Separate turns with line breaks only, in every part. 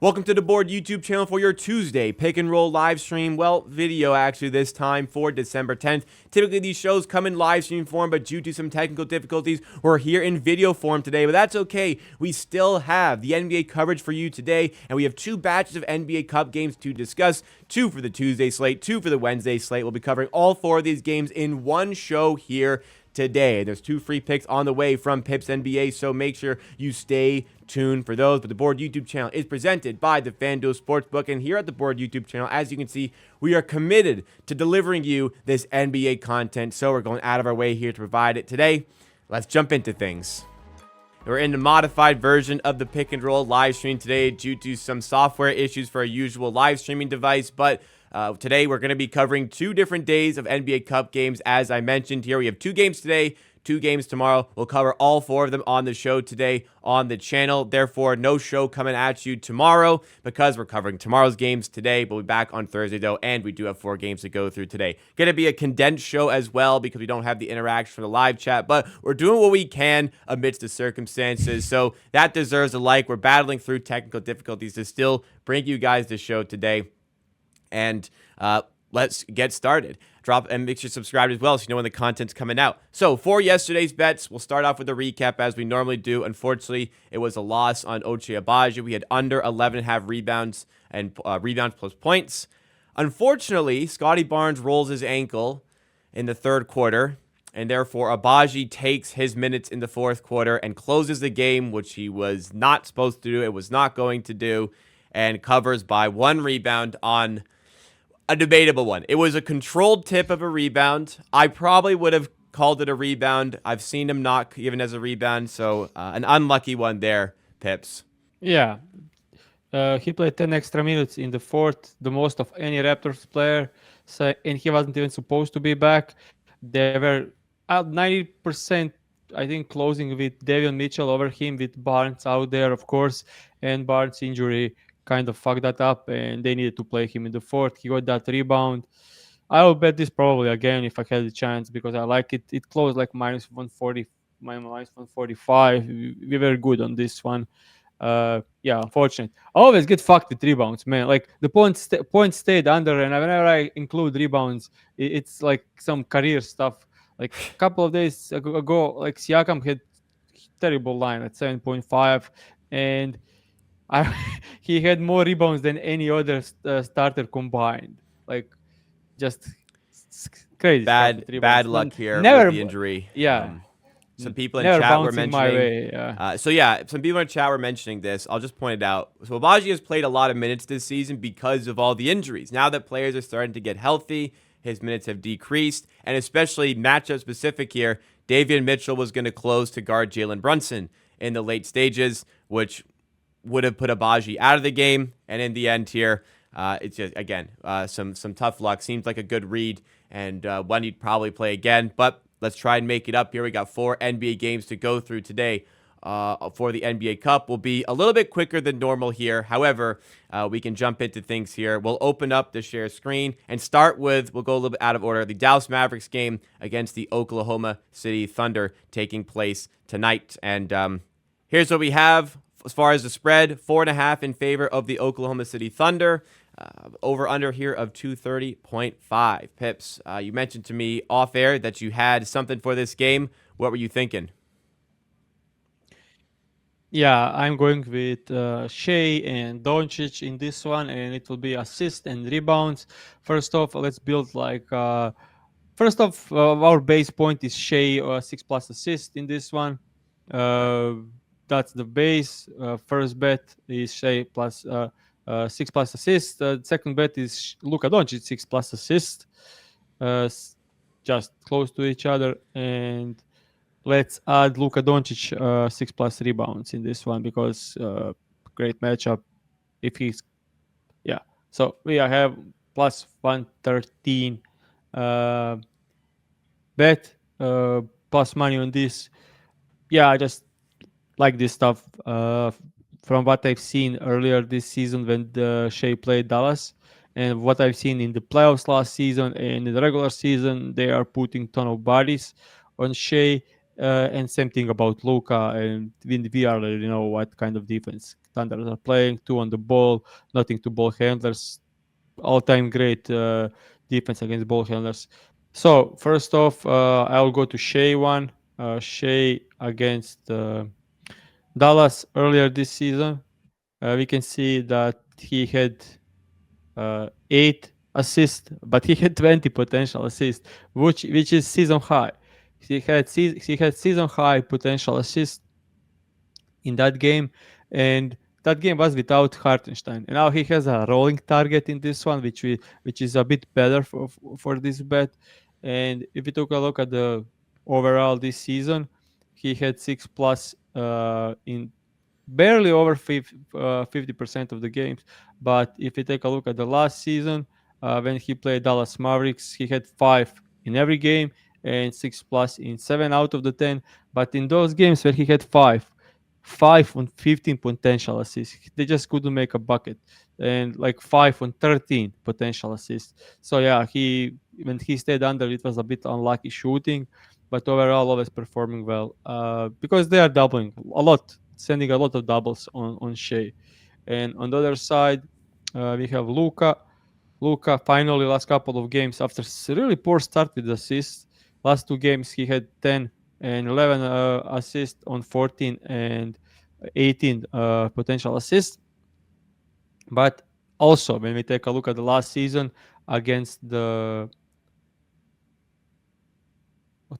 Welcome to the Board YouTube channel for your Tuesday pick and roll live stream. Well, video actually this time for December 10th. Typically these shows come in live stream form, but due to some technical difficulties, we're here in video form today. But that's okay. We still have the NBA coverage for you today, and we have two batches of NBA Cup games to discuss. Two for the Tuesday slate, two for the Wednesday slate. We'll be covering all four of these games in one show here today. There's two free picks on the way from PipsNBA, so make sure you stay tuned for those. But the Board YouTube channel is presented by the FanDuel Sportsbook, and here at the Board YouTube channel, as you can see, we are committed to delivering you this NBA content, so we're going out of our way here to provide it today. Let's jump into things. We're in the modified version of the pick and roll live stream today due to some software issues for our usual live streaming device, but today, we're going to be covering two different days of NBA Cup games. As I mentioned here, we have two games today, two games tomorrow. We'll cover all four of them on the show today on the channel. Therefore, no show coming at you tomorrow because we're covering tomorrow's games today. We'll be back on Thursday, though, and we do have four games to go through today. Going to be a condensed show as well because we don't have the interaction for the live chat, but we're doing what we can amidst the circumstances, so that deserves a like. We're battling through technical difficulties to still bring you guys the show today. And let's get started. Drop and make sure you subscribe as well so you know when the content's coming out. So for yesterday's bets, we'll start off with a recap as we normally do. Unfortunately, it was a loss on Ochai Agbaji. We had under 11.5 rebounds and rebounds plus points. Unfortunately, Scottie Barnes rolls his ankle in the third quarter, and therefore Agbaji takes his minutes in the fourth quarter and closes the game, which he was not supposed to do. It was not going to do, and covers by one rebound on a debatable one. It was a controlled tip of a rebound. I probably would have called it a rebound. I've seen him not given as a rebound, so an unlucky one there, Pips.
Yeah, he played 10 extra minutes in the fourth, the most of any Raptors player, so, and he wasn't even supposed to be back. They were at 90%, I think, closing with Davion Mitchell over him, with Barnes out there, of course, and Barnes' injury kind of fucked that up, and they needed to play him in the fourth. He got that rebound. I will bet this probably again if I had the chance because I like it. It closed like minus 140, minus 145. We were good on this one. Yeah, unfortunate. I always get fucked with rebounds, man. Like the points stayed under, and whenever I include rebounds, it's like some career stuff. Like a couple of days ago, like Siakam had terrible line at 7.5, and he had more rebounds than any other starter combined. Like, just crazy.
Bad luck here
never,
with the injury.
Yeah.
Some people in
never
chat were
bouncing
mentioning.
My way, yeah.
Some people in chat were mentioning this. I'll just point it out. So Agbaji has played a lot of minutes this season because of all the injuries. Now that players are starting to get healthy, his minutes have decreased, and especially matchup specific here, Davion Mitchell was going to close to guard Jalen Brunson in the late stages, which would have put Agbaji out of the game, and in the end here, it's just, again, some tough luck. Seems like a good read, and one you'd probably play again, but let's try and make it up here. We got four NBA games to go through today for the NBA Cup. We'll be a little bit quicker than normal here. However, we can jump into things here. We'll open up the share screen and start with, we'll go a little bit out of order, the Dallas Mavericks game against the Oklahoma City Thunder taking place tonight. And here's what we have. As far as the spread, 4.5 in favor of the Oklahoma City Thunder. Over-under here of 230.5. Pips, you mentioned to me off-air that you had something for this game. What were you thinking?
Yeah, I'm going with Shea and Doncic in this one, and it will be assists and rebounds. First off, let's build like... first off, our base point is Shea, 6+ assists in this one. That's the base. First bet is Shea plus 6+ assists. Second bet is Luka Doncic 6+ assists. Just close to each other. And let's add Luka Doncic 6+ rebounds in this one because great matchup. If he's so we have plus 113 bet plus money on this. Yeah, I just like this stuff from what I've seen earlier this season when the Shea played Dallas, and what I've seen in the playoffs last season and in the regular season. They are putting ton of bodies on Shea, And same thing about Luka, and we already know what kind of defense Thunder are playing. Two on the ball, nothing to ball handlers. All-time great defense against ball handlers. So first off, I'll go to Shea one. Shea against Dallas earlier this season. We can see that he had 8 assists, but he had 20 potential assists, which is season high. He had season high potential assists in that game, and that game was without Hartenstein. And now he has a rolling target in this one, which is a bit better for this bet. And if we took a look at the overall this season, he had 6 plus in barely over 50% of the games. But if you take a look at the last season, when he played Dallas Mavericks, he had 5 in every game and 6 plus in 7 out of the 10. But in those games where he had 5 on 15 potential assists, they just couldn't make a bucket, and like 5 on 13 potential assists. So yeah, he when he stayed under, it was a bit unlucky shooting, but overall always performing well because they are doubling a lot, sending a lot of doubles on Shea. And on the other side, we have Luka. Luka finally last couple of games after really poor start with assists. Last 2 games he had 10 and 11 assists on 14 and 18 potential assists. But also when we take a look at the last season against the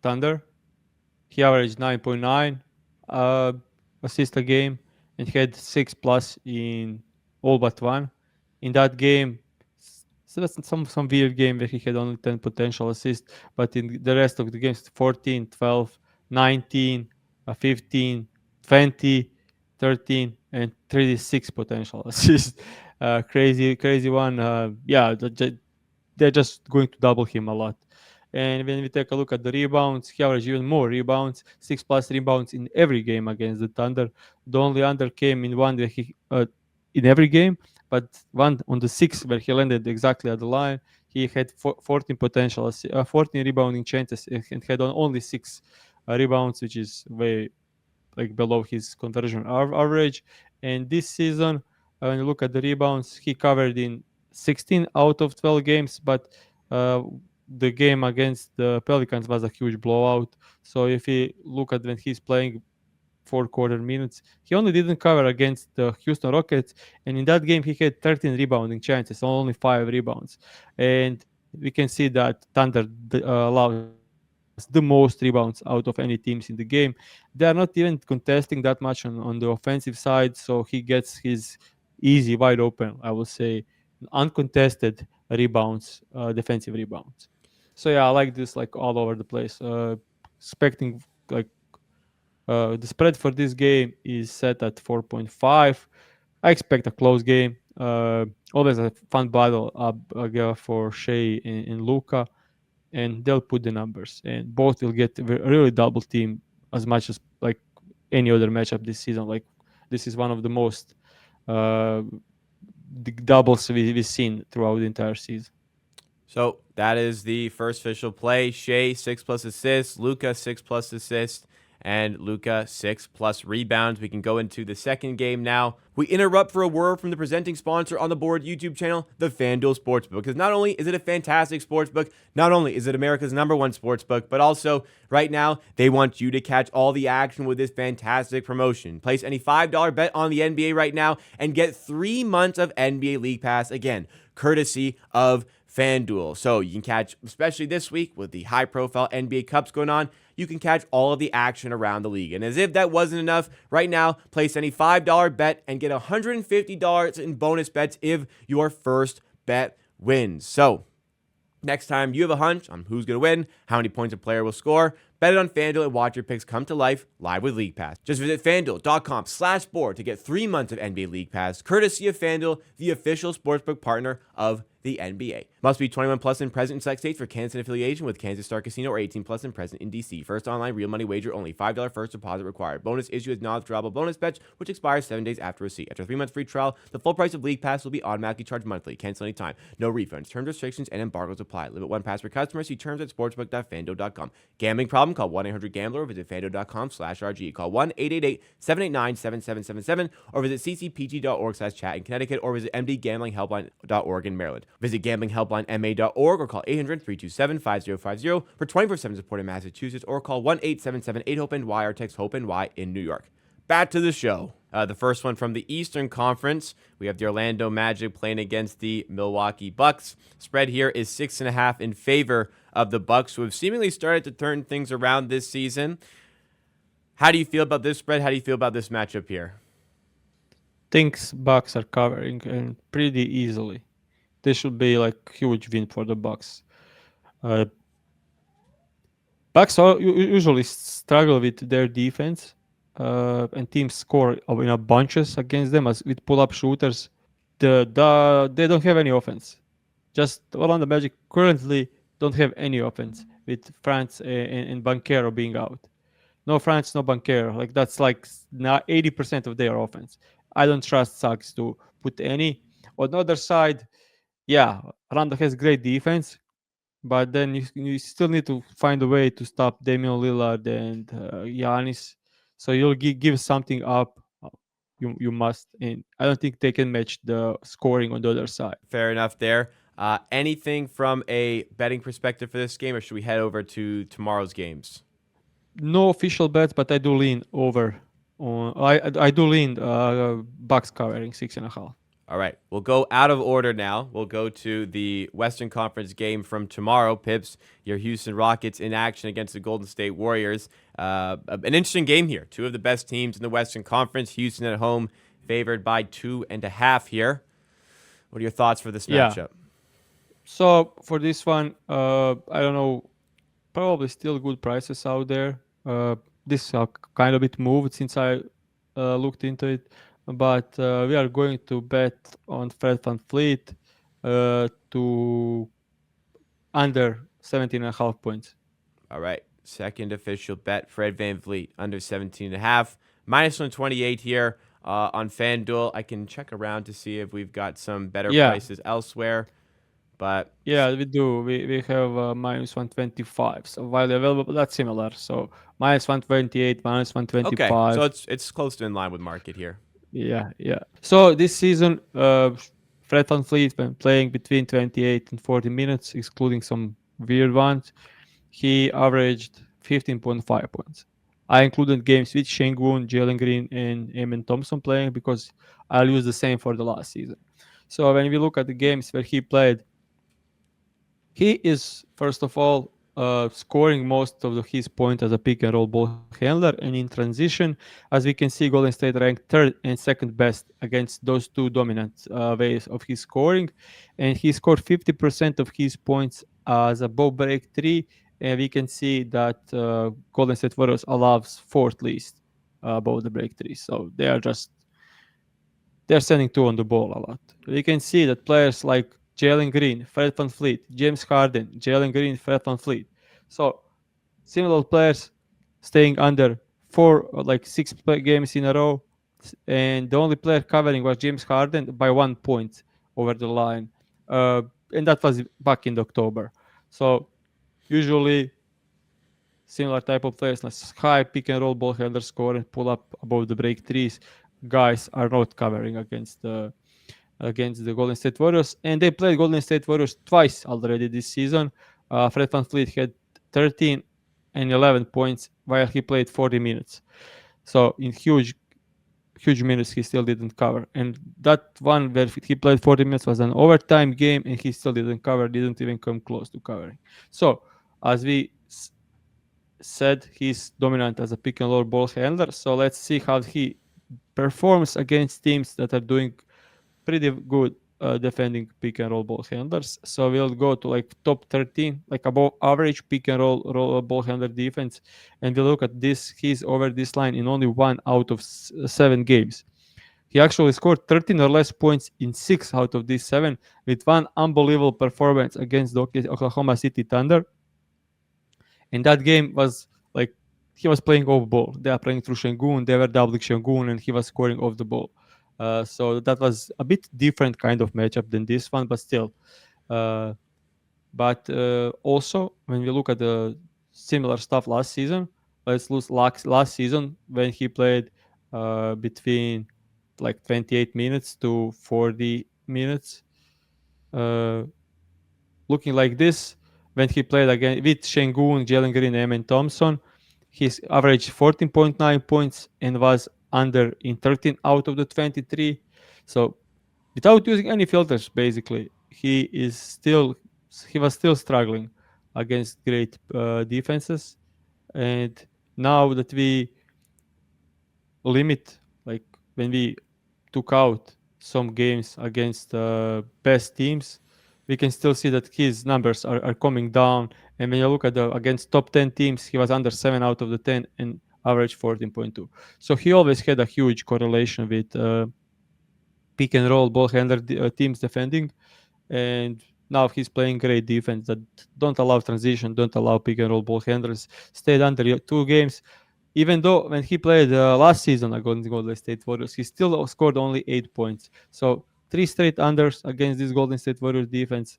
Thunder, he averaged 9.9 uh, assists a game and had 6 plus in all but one. In that game, so that's some weird game where he had only 10 potential assists, but in the rest of the games, 14, 12, 19, 15, 20, 13, and 36 potential assists. Crazy one. Yeah, they're just going to double him a lot. And when we take a look at the rebounds, he averaged even more rebounds, 6 plus rebounds in every game against the Thunder. The only under came in one where he in every game, but one on the 6 where he landed exactly at the line. He had 14 14 rebounding chances and had only 6 rebounds, which is way like below his conversion average. And this season, when you look at the rebounds, he covered in 16 out of 12 games, but uh, the game against the Pelicans was a huge blowout. So if you look at when he's playing 4 quarter minutes, he only didn't cover against the Houston Rockets, and in that game he had 13 rebounding chances, only 5 rebounds. And we can see that Thunder allows the most rebounds out of any teams in the game. They are not even contesting that much on the offensive side, so he gets his easy, wide open, I will say, uncontested rebounds, defensive rebounds. So yeah, I like this like all over the place. Expecting like the spread for this game is set at 4.5. I expect a close game. Always a fun battle for Shea and Luka, and they'll put the numbers, and both will get really double team as much as like any other matchup this season. Like this is one of the most uh, doubles we've seen throughout the entire season.
So that is the first official play. Shea 6 plus assists, Luka 6 plus assists, and Luka 6 plus rebounds. We can go into the second game now. We interrupt for a word from the presenting sponsor on the board YouTube channel, the FanDuel Sportsbook. Because not only is it a fantastic sportsbook, not only is it America's #1 sportsbook, but also right now they want you to catch all the action with this fantastic promotion. Place any $5 bet on the NBA right now and get 3 months of NBA League Pass, again, courtesy of FanDuel. So you can catch, especially this week with the high-profile NBA Cups going on, you can catch all of the action around the league. And as if that wasn't enough, right now, place any $5 bet and get $150 in bonus bets if your first bet wins. So next time you have a hunch on who's going to win, how many points a player will score, bet it on FanDuel and watch your picks come to life live with League Pass. Just visit FanDuel.com/board to get 3 months of NBA League Pass, courtesy of FanDuel, the official sportsbook partner of the NBA. Must be 21 plus and present in select states for Kansas affiliation with Kansas Star Casino, or 18 plus and present in DC. First online real money wager only. $5 first deposit required. Bonus issue is non-withdrawable bonus bets, which expires 7 days after receipt. After 3 months free trial, the full price of League Pass will be automatically charged monthly. Cancel anytime. No refunds. Terms, restrictions, and embargoes apply. Limit 1 pass per customer. See terms at sportsbook.fanduel.com. Gambling problem? problem, call 1-800-GAMBLER or visit FanDuel.com/RG. Call 1-888-789-7777 or visit ccpg.org/chat in Connecticut or visit mdgamblinghelpline.org in Maryland. Visit gamblinghelplinema.org or call 800-327-5050 for 24/7 support in Massachusetts or call 1-877-8-HOPE-NY or text HOPE-NY in New York. Back to the show. The first one from the Eastern Conference. We have the Orlando Magic playing against the Milwaukee Bucks. Spread here is 6.5 in favor of the Bucks, who have seemingly started to turn things around this season. How do you feel about this spread? How do you feel about this matchup here?
Thinks Bucks are covering and pretty easily. This should be like huge win for the Bucks. Bucks usually struggle with their defense, and teams score in a bunches against them as with pull-up shooters. They don't have any offense. Just Orlando Magic currently don't have any offense with France and Banchero being out. No France, no Banchero. Like that's like now 80% of their offense. I don't trust Suggs to put any. On the other side, yeah, Orlando has great defense, but then you still need to find a way to stop Damian Lillard and Giannis. So you'll give something up. You must, and I don't think they can match the scoring on the other side.
Fair enough there. Anything from a betting perspective for this game, or should we head over to tomorrow's games?
No official bets, but I do lean over. I do lean Bucks covering 6.5.
All right, we'll go out of order now. We'll go to the Western Conference game from tomorrow. Pips, your Houston Rockets in action against the Golden State Warriors. An interesting game here. Two of the best teams in the Western Conference. Houston at home, favored by 2.5 here. What are your thoughts for this matchup?
So for this one, I don't know. Probably still good prices out there. This kind of bit moved since I looked into it. But we are going to bet on Fred VanVleet to under 17.5 points.
All right. Second official bet, Fred VanVleet, under 17.5. Minus 128 here on FanDuel. I can check around to see if we've got some better prices elsewhere. But
yeah, we do. We have minus 125. So widely available, but that's similar. So minus 128, minus 125.
Okay, so it's close to in line with market here.
Yeah. So this season, Fred VanVleet, when playing between 28 and 40 minutes, excluding some weird ones, he averaged 15.5 points. I included games with Şengün, Jalen Green, and Amen Thompson playing because I'll use the same for the last season. So when we look at the games where he played, he is, first of all, scoring most of his points as a pick and roll ball handler, and in transition, as we can see, Golden State ranked third and second best against those two dominant ways of his scoring, and he scored 50% of his points as a above break three, and we can see that Golden State Warriors allows fourth least above the break three, so they're sending two on the ball a lot. We can see that players like Jalen Green, Fred VanVleet, James Harden, Jalen Green, Fred VanVleet. So similar players staying under 6 games in a row, and the only player covering was James Harden by 1 point over the line, and that was back in October. So usually similar type of players, like high pick and roll ball handler score and pull up above the break threes, guys are not covering against the Golden State Warriors, and they played Golden State Warriors twice already this season. Fred VanVleet had 13 and 11 points while he played 40 minutes. So in huge minutes, he still didn't cover. And that one where he played 40 minutes was an overtime game, and he still didn't cover, didn't even come close to covering. So as we said, he's dominant as a pick and roll ball handler. So let's see how he performs against teams that are doing pretty good defending pick and roll ball handlers. So we'll go to like top 13, like above average pick and roll ball handler defense, and we look at this. He's over this line in only 1 out of 7 games. He actually scored 13 or less points in 6 out of these 7, with one unbelievable performance against the Oklahoma City Thunder. And that game was like he was playing off ball. They are playing through Şengün. They were doubling Şengün, and he was scoring off the ball. So that was a bit different kind of matchup than this one, but still. But also, when we look at the similar stuff last season. Let's lose last season when he played between like 28 minutes to 40 minutes. Uh, Looking like this, when he played again with Şengün, Jalen Green, Emin Thompson, his average 14.9 points and was under in 13 out of the 23. So without using any filters, basically, he was still struggling against great defenses. And now that we limit, like when we took out some games against best teams, we can still see that his numbers are coming down. And when you look at the against top 10 teams, he was under 7 out of the 10 and average 14.2. So he always had a huge correlation with pick and roll ball handler teams defending. And now he's playing great defense that don't allow transition, don't allow pick and roll ball handlers. Stayed under 2 games. Even though when he played last season against the Golden State Warriors, he still scored only 8 points. So 3 straight unders against this Golden State Warriors defense.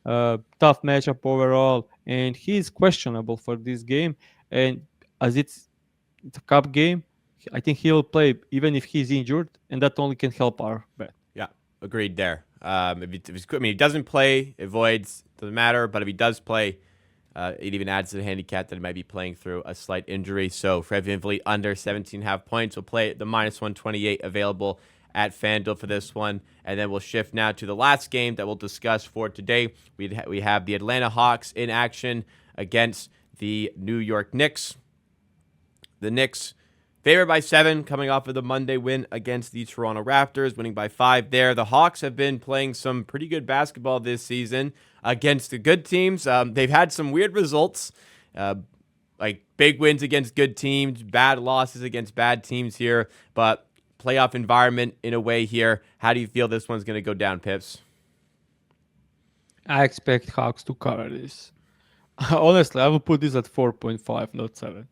Tough matchup overall, and he's questionable for this game. And as it's a cup game, I think he'll play even if he's injured, and that only can help our bet.
Yeah, agreed there. If he doesn't play, it voids, doesn't matter. But if he does play, it even adds to the handicap that he might be playing through a slight injury. So Fred VanVleet under 17.5 points will play the -128 available at FanDuel for this one. And then we'll shift now to the last game that we'll discuss for today. We have the Atlanta Hawks in action against the New York Knicks. The Knicks favored by 7 coming off of the Monday win against the Toronto Raptors, winning by 5 there. The Hawks have been playing some pretty good basketball this season against the good teams. They've had some weird results, like big wins against good teams, bad losses against bad teams here, but playoff environment in a way here. How do you feel this one's going to go down, Pips?
I expect Hawks to cover this. Honestly, I will put this at 4.5, not 7.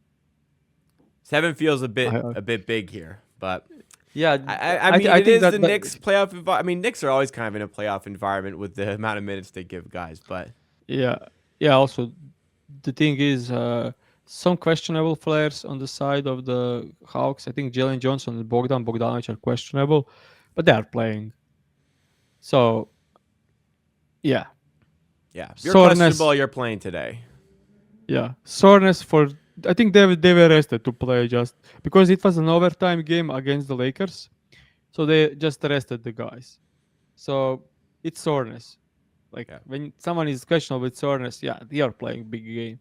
7 feels a bit big here, but
yeah,
I mean, it is the Knicks playoff environment. I mean, Knicks are always kind of in a playoff environment with the amount of minutes they give guys, but
yeah. Also, the thing is, some questionable players on the side of the Hawks. I think Jalen Johnson and Bogdan Bogdanovic are questionable, but they are playing. So, yeah.
Yeah. If you're questionable, you're playing today.
Yeah. Soreness for... I think they were rested to play just because it was an overtime game against the Lakers. So they just rested the guys. So it's soreness. Like when someone is questionable with soreness, they are playing big game.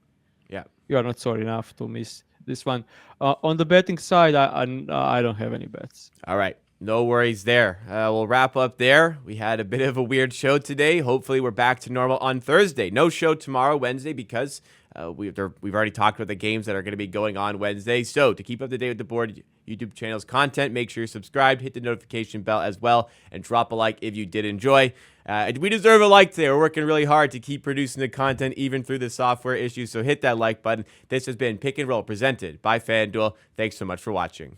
Yeah.
You are not sorry enough to miss this one. On the betting side, I don't have any bets.
All right. No worries there. We'll wrap up there. We had a bit of a weird show today. Hopefully, we're back to normal on Thursday. No show tomorrow, Wednesday, because we've already talked about the games that are going to be going on Wednesday. So to keep up to date with the board YouTube channel's content, make sure you're subscribed, hit the notification bell as well, and drop a like if you did enjoy. We deserve a like today. We're working really hard to keep producing the content even through the software issues, so hit that like button. This has been Pick and Roll presented by FanDuel. Thanks so much for watching.